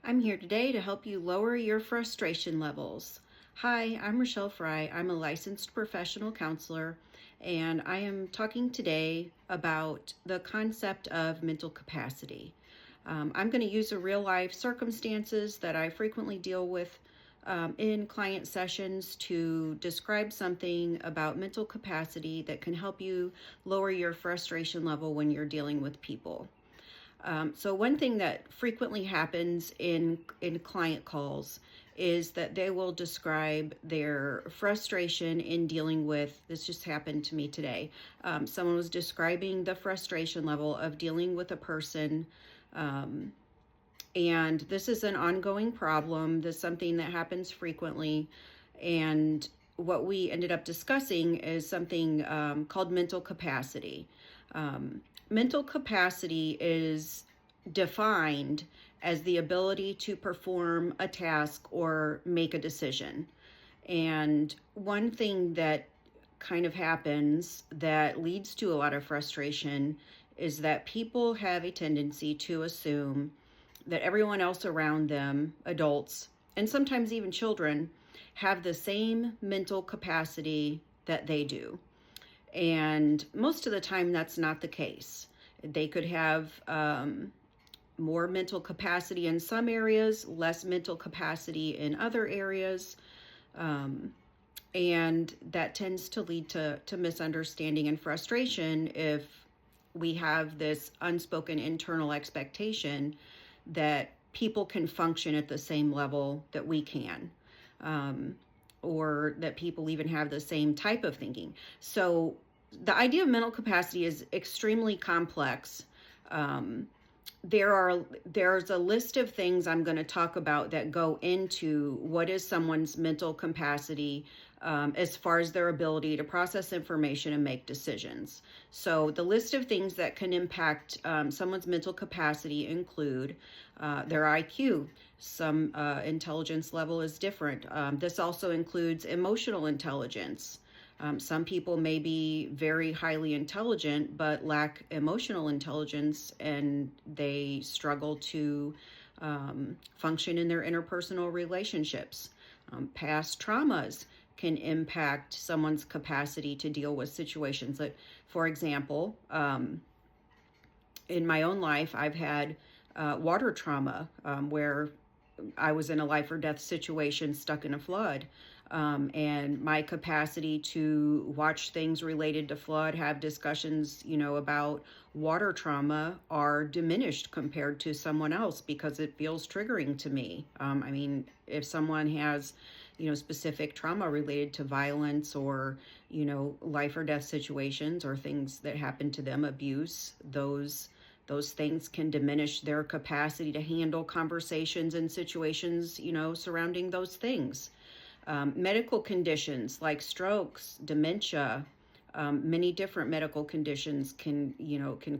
I'm here today to help you lower your frustration levels. Hi, I'm Rochelle Fry. I'm a licensed professional counselor, and I am talking today about the concept of mental capacity. I'm going to use a real life circumstances that I frequently deal with in client sessions to describe something about mental capacity that can help you lower your frustration level when you're dealing with people. So one thing that frequently happens in client calls is that they will describe their frustration in dealing with, this just happened to me today. Someone was describing the frustration level of dealing with a person, and this is an ongoing problem. This is something that happens frequently, and what we ended up discussing is something called mental capacity. Mental capacity is defined as the ability to perform a task or make a decision. And one thing that kind of happens that leads to a lot of frustration is that people have a tendency to assume that everyone else around them, adults, and sometimes even children, have the same mental capacity that they do. And most of the time, that's not the case. They could have more mental capacity in some areas, less mental capacity in other areas. And that tends to lead to misunderstanding and frustration if we have this unspoken internal expectation that people can function at the same level that we can. Or that people even have the same type of thinking. So the idea of mental capacity is extremely complex. There's a list of things I'm going to talk about that go into what is someone's mental capacity as far as their ability to process information and make decisions. So the list of things that can impact someone's mental capacity include their IQ. Some intelligence level is different. This also includes emotional intelligence. Some people may be very highly intelligent but lack emotional intelligence, and they struggle to function in their interpersonal relationships. Past traumas can impact someone's capacity to deal with situations. Like, for example, in my own life, I've had water trauma where I was in a life or death situation, stuck in a flood. And my capacity to watch things related to flood, have discussions, about water trauma are diminished compared to someone else because it feels triggering to me. If someone has, specific trauma related to violence or, life or death situations or things that happen to them, abuse, those things can diminish their capacity to handle conversations and situations, surrounding those things. Medical conditions like strokes, dementia, many different medical conditions can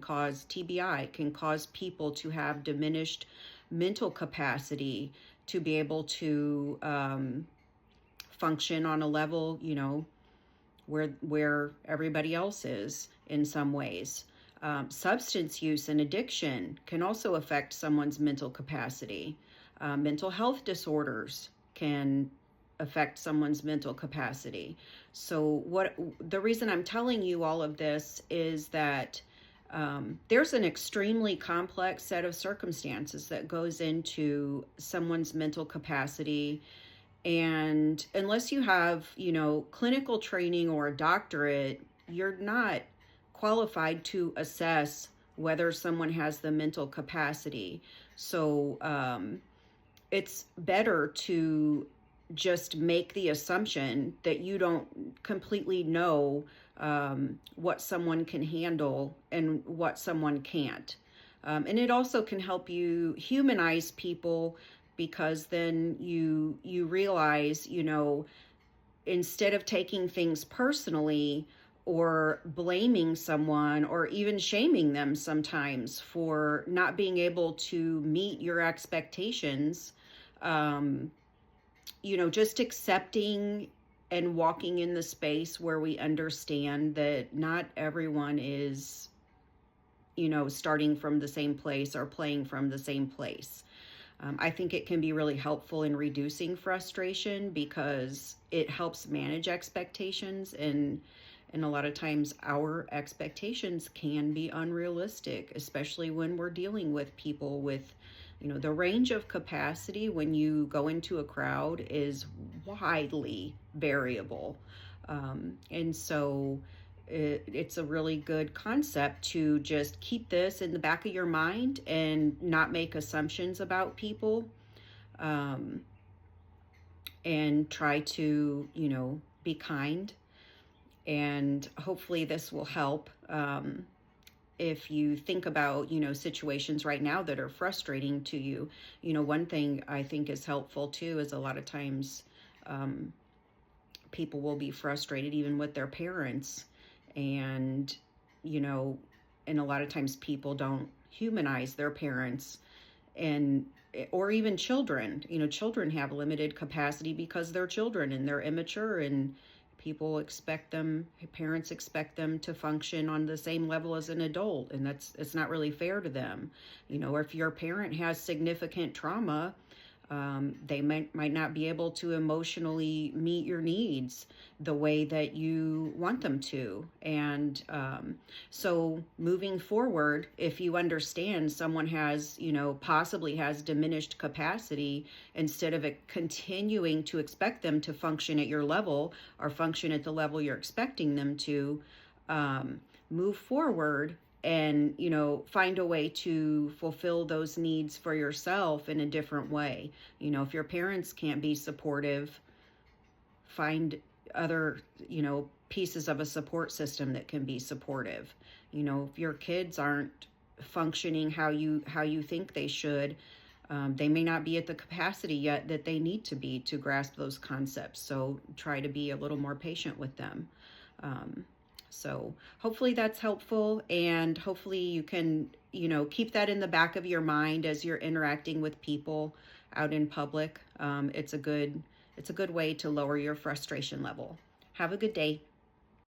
cause TBI, can cause people to have diminished mental capacity to be able to function on a level, where everybody else is in some ways. Substance use and addiction can also affect someone's mental capacity. Mental health disorders can affect someone's mental capacity. So the reason I'm telling you all of this is that there's an extremely complex set of circumstances that goes into someone's mental capacity. And unless you have, clinical training or a doctorate, you're not qualified to assess whether someone has the mental capacity. So it's better to just make the assumption that you don't completely know what someone can handle and what someone can't. And it also can help you humanize people, because then you realize, instead of taking things personally or blaming someone or even shaming them sometimes for not being able to meet your expectations, just accepting and walking in the space where we understand that not everyone is, starting from the same place or playing from the same place. I think it can be really helpful in reducing frustration because it helps manage expectations, and a lot of times our expectations can be unrealistic, especially when we're dealing with people with, the range of capacity when you go into a crowd is widely variable. And so it's a really good concept to just keep this in the back of your mind and not make assumptions about people, um, and try to, be kind. And hopefully this will help. If you think about, situations right now that are frustrating to you, one thing I think is helpful too is a lot of times um, people will be frustrated even with their parents, and you know and a lot of times people don't humanize their parents, and or even children. Children have limited capacity because they're children and they're immature, and parents expect them to function on the same level as an adult, and it's not really fair to them. Or if your parent has significant trauma, they might not be able to emotionally meet your needs the way that you want them to. And so moving forward, if you understand someone possibly has diminished capacity, instead of it continuing to expect them to function at your level or function at the level you're expecting them to, move forward and find a way to fulfill those needs for yourself in a different way. If your parents can't be supportive, find other pieces of a support system that can be supportive. If your kids aren't functioning how you think they should, they may not be at the capacity yet that they need to be to grasp those concepts, so try to be a little more patient with them. So hopefully that's helpful, and hopefully you can, keep that in the back of your mind as you're interacting with people out in public. It's a good way to lower your frustration level. Have a good day.